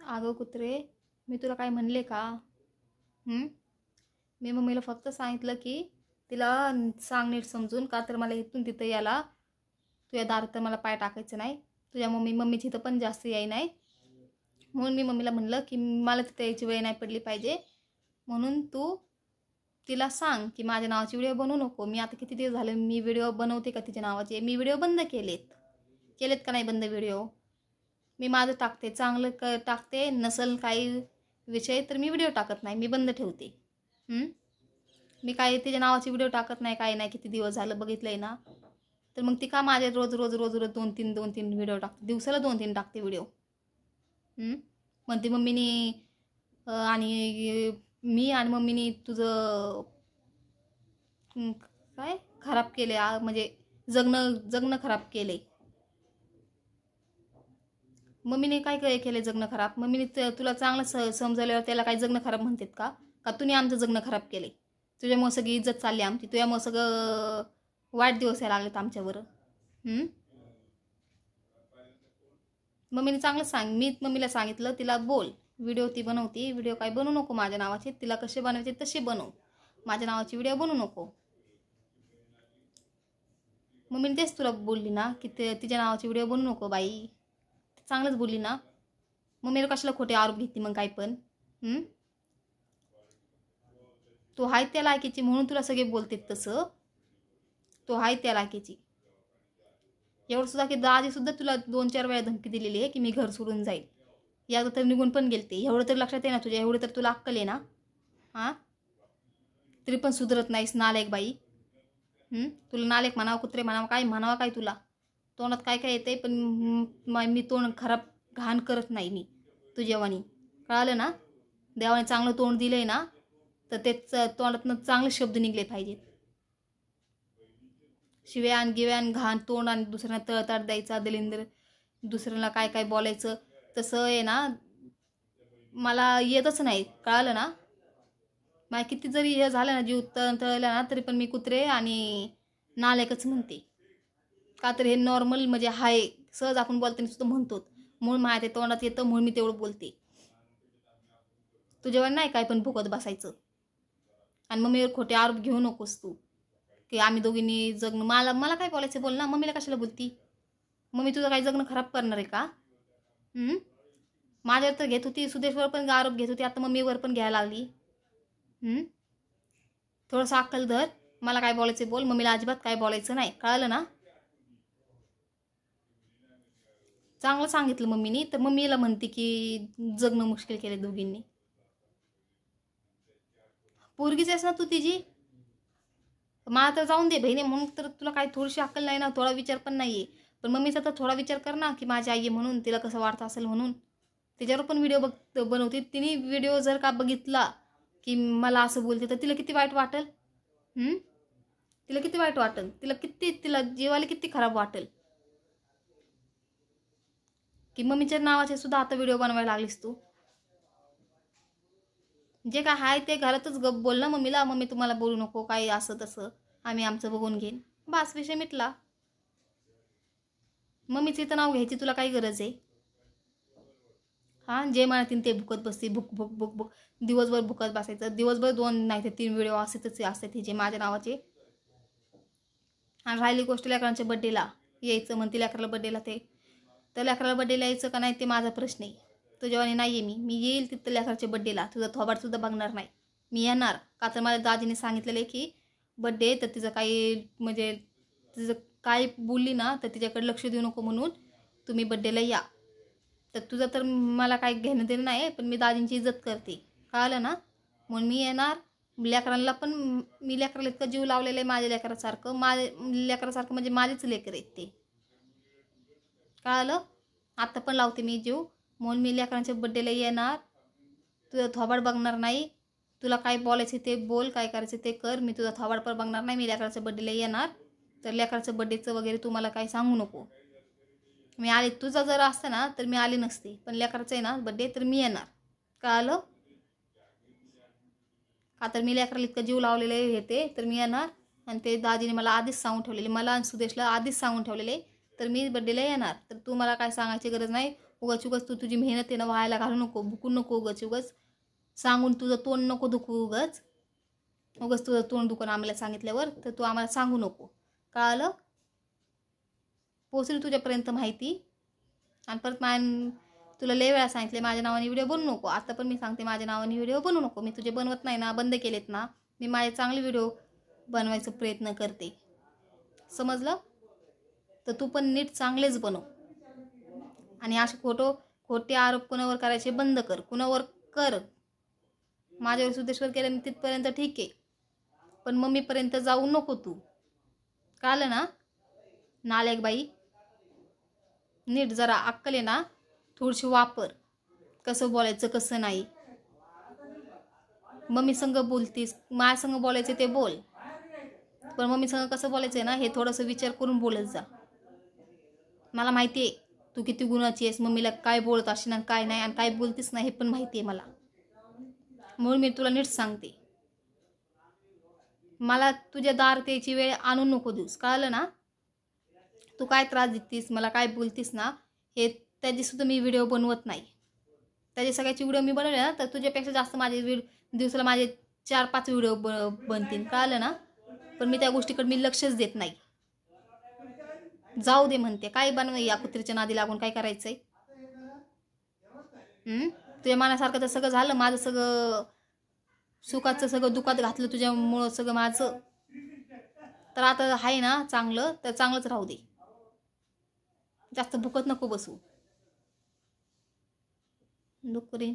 अगं कुत्रे, मी तुला काय म्हणले का? मी मम्मीला फक्त सांगितलं की तिला सांग नीट समजून, का तर मला इथून तिथं यायला तुझ्या दारात तर मला पाय टाकायचं नाही. तुझ्या मम्मीची इथं पण जास्त याय नाही. म्हणून मी मम्मीला म्हणलं की मला तिथं यायची वेळ नाही पडली पाहिजे. म्हणून तू तिला सांग की माझ्या नावाची व्हिडिओ बनवू नको. मी आता किती दिवस झाले मी व्हिडिओ बनवते का तिच्या नावाचे? मी व्हिडिओ बंद केलेत का नाही बंद व्हिडिओ? मी माझं टाकते, चांगलं टाकते. नसल काही विषय तर मी व्हिडिओ टाकत नाही, मी बंद ठेवते. मी काय तिच्या नावाची व्हिडिओ टाकत नाही, काही नाही. किती दिवस झालं बघितलंय ना. तर मग ती का माझे रोज रोज रोज रोज 2-3 व्हिडिओ टाकते, दिवसाला 2-3 टाकते व्हिडिओ. म्हणते मम्मीनी आणि मी आणि मम्मीनी तुझं काय खराब केले, म्हणजे जगणं खराब केले. मम्मीने काय केले जगणं खराब? मम्मीने तुला चांगलं समजल्यावर त्याला काय जगणं खराब म्हणतात का? का तुम्ही आमचं जगणं खराब केले? तुझ्यामुळे सगळी इज्जत चालली आमची, तुझ्यामुळे सगळं वाईट दिवस यायला लागलेत आमच्यावर. मम्मीने चांगलं सांग. मी मम्मीला सांगितलं तिला बोल, व्हिडिओ ती बनवती, व्हिडिओ काय बनवू नको माझ्या नावाचे. तिला कसे बनवायचे तसे बनव, माझ्या नावाची व्हिडिओ बनवू नको. मम्मीने तेच तुला बोलली ना की तिच्या नावाची व्हिडिओ बनवू नको बाई. चांगलंच बोलली ना. मम्मीला कशाला खोटे आरोप घेते मग? काय पण तो हाय त्या लायकीची म्हणून तुला सगळे बोलते तसं. तो हाय त्या लायकीची. एवढं सुद्धा की दाजी सुद्धा तुला 2-4 वेळा धमकी दिलेली आहे की मी घर सोडून जाईल. यादा तर निघून पण गेलते. एवढं तर लक्षात आहे ना तुझ्या? एवढं तर तुला अक्कल आहे ना? तरी पण सुधरत नाहीस, नालायक बाई. तुला नालायक म्हणावं, कुत्रे म्हणावं, काय म्हणावं काय तुला? तोंडात काय काय येते, पण मी तोंड खराब घाण करत नाही मी तुझ्यावानी. कळालं ना? देवाने चांगलं तोंड दिलंय ना, तर तेच तोंडातनं चांगले शब्द निघले पाहिजेत. शिव्यान गिव्यान घाण तोंड आणि दुसऱ्यांना तळताट द्यायचा, दलिंद्र दुसऱ्याला काय काय बोलायचं तसं आहे ना, मला येतच नाही. कळालं ना? मला किती जरी हे झालं ना, जीव तळलं ना, तरी पण मी कुत्रे आणि नालायकच म्हणते. का तर हे नॉर्मल म्हणजे हाय, सहज आपण बोलताना सुद्धा म्हणतो. म्हणून माझ्या ते तोंडात येतं म्हणून मी तेवढं बोलते. तुझ्यावर नाही काय पण भुकत बसायचं. आणि मम्मीवर खोटे आरोप घेऊ नकोस तू की आम्ही दोघींनी जगणं. मला काय बोलायचं बोल ना. मम्मीला कशाला बोलती? मम्मी तुझं काही जगणं खराब करणार आहे का? माझ्यावर तर घेत होती, सुदेशवर पण आरोप घेत होती, आता मम्मीवर पण घ्यायला लागली. थोडंसं अक्कल धर. मला काय बोलायचं बोल, मम्मीला अजिबात काय बोलायचं नाही. कळालं ना? चांगलं सांगितलं मम्मीनी, तर मम्मीला म्हणते की जगणं मुश्किल केले दोघींनी. पोरगीच आहेस ना तू तिची. मला तर जाऊन दे बहिणी, म्हणून तर तुला काही थोडीशी अक्कल नाही ना, थोडा विचार पण नाहीये. पण मम्मीचा तर थोडा विचार कर ना, की माझी आई आहे म्हणून तिला कसं वाटतं असेल म्हणून. तिच्यावर पण व्हिडिओ बनवते. तिने व्हिडिओ जर का बघितला की मला असं बोलते, तर तिला किती वाईट वाटेल? तिला किती वाईट वाटेल? तिला जीवाला किती खराब वाटेल की मम्मीच्या नावाचे सुद्धा आता व्हिडिओ बनवायला लागलीस तू. जे काय हाय ते घरातच गप बोल ना मम्मीला. मम्मी तुम्हाला बोलू नको काही असं तसं, आम्ही आमचं बघून घेईन. बस विषय मिटला. मम्मीचं इथं नाव घ्यायची तुला काही गरज आहे? जे म्हणतील ते भुकत बसते. भुक भुक भुक भुक दिवसभर भुकत बसायचं. दिवसभर 2 नाही तर 3 व्हिडिओ असेच असते तिचे माझ्या नावाचे. आणि राहिली गोष्ट लेकरांच्या बड्डेला यायचं म्हणते. लेकराला बड्डेला तर लेकराला बड्डेला यायचं का नाही ते माझा प्रश्न आहे. तुझ्यावानी नाही आहे मी येईल तिथं लेकराच्या बड्डेला. तुझं थोबाडसुद्धा बघणार नाही. मी येणार का तर माझ्या दाजीने सांगितलेलं आहे की बड्डे तर तिचं काही म्हणजे तिचं काय बोलली ना तर तिच्याकडे लक्ष देऊ नको म्हणून तुम्ही बड्डेला या. तर तुझं तर मला काय घेणं देणं नाही, पण मी दाजींची इज्जत करते. कळालं ना? म्हणून मी येणार. लेकरांना पण मी लेकराला इतकं जीव लावलेलं आहे माझ्या लेकरासारखं. लेकरासारखं म्हणजे माझेच लेकर आहेत ते. कळालं? आत्ता पण लावते मी जीव. म्हणून मी लेकरांच्या बड्डेला येणार. तुझं थोबाड बघणार नाही. तुला काय बोलायचं ते बोल, काय करायचं ते कर. मी तुझा थोबाड पण बघणार नाही. मी लेकराच्या बड्डेला येणार. तर लेकराचं बड्डेचं वगैरे तू मला काही सांगू नको. मी आले, तुझा जर असतं ना तर मी आले नसते, पण लेकराचं आहे ना बड्डे तर मी येणार. कळालं? का तर मी लेकराला इतकं जीव लावलेलं आहे ते, तर मी येणार. आणि ते दाजीने मला आधीच सांगून ठेवलेले, मला आणि सुदेशला आधीच सांगून ठेवलेले, तर मी बड्डेला येणार. तर तू मला काय सांगायची गरज नाही. उगाच उगाच तू तुझी मेहनत आहे ना व्हायला घालू नको, भुकू नको उगाच उगाच. सांगून तुझं तोंड नको दुखू उगाच. उगाच तुझं तोंड दुखून आम्हाला सांगितल्यावर तर तू आम्हाला सांगू नको, कळालं? पोचली तुझ्यापर्यंत माहिती. आणि परत तुला लय वेळा सांगितले माझ्या नावाने व्हिडिओ बनवू नको. आता पण मी सांगते माझ्या नावाने व्हिडिओ बनवू नको. मी तुझे बनवत नाही ना, बंद केलेत ना. मी माझे चांगले व्हिडिओ बनवायचा प्रयत्न करते, समजलं? तर तू पण नीट चांगलेच बनव. आणि असे खोटे आरोप कुणावर करायचे बंद कर. कुणावर कर, माझ्यावर सुद्धेश्वर केलं मी तिथपर्यंत ठीक आहे, पण मम्मीपर्यंत जाऊ नको तू, कळलं ना? नालायक बाई. नीट जरा अक्कल आहे ना थोडीशी वापर, कसं बोलायचं कसं नाही. मम्मी संग बोलतीस, माझ्या संग बोलायचं ते बोल, पण मम्मी संग कसं बोलायचं ना हे थोडंसं विचार करून बोलत जा. मला माहिती आहे तू किती गुणाची आहेस, मम्मीला काय बोलत अशी ना काय नाही, आणि काय बोलतीस ना हे पण माहिती आहे मला, म्हणून मी तुला नीट सांगते. मला तुझ्या दारात यायची वेळ आणू नको देऊस, कळलं ना? तू काय त्रास देतीस, मला काय बोलतीस ना, हे त्याची सुद्धा मी व्हिडिओ बनवत नाही. त्याची सगळ्याची व्हिडिओ मी बनवले ना तर तुझ्यापेक्षा जास्त माझे दिवसाला माझे 4-5 व्हिडिओ बनतील, कळलं ना? पण मी त्या गोष्टीकडे मी लक्षच देत नाही. जाऊ दे म्हणते, काय बनवाय या कुत्रीच्या नादी लागून काय करायचंय? तुझ्या मनासारखं तर सगळं झालं, माझं सगळं सुखाचं सगळं दुखात घातलं तुझ्यामुळं सगळं माझं. तर आता आहे ना चांगलं, तर चांगलंच राहू दे. जास्त भुकत नको बसू. डुकरी.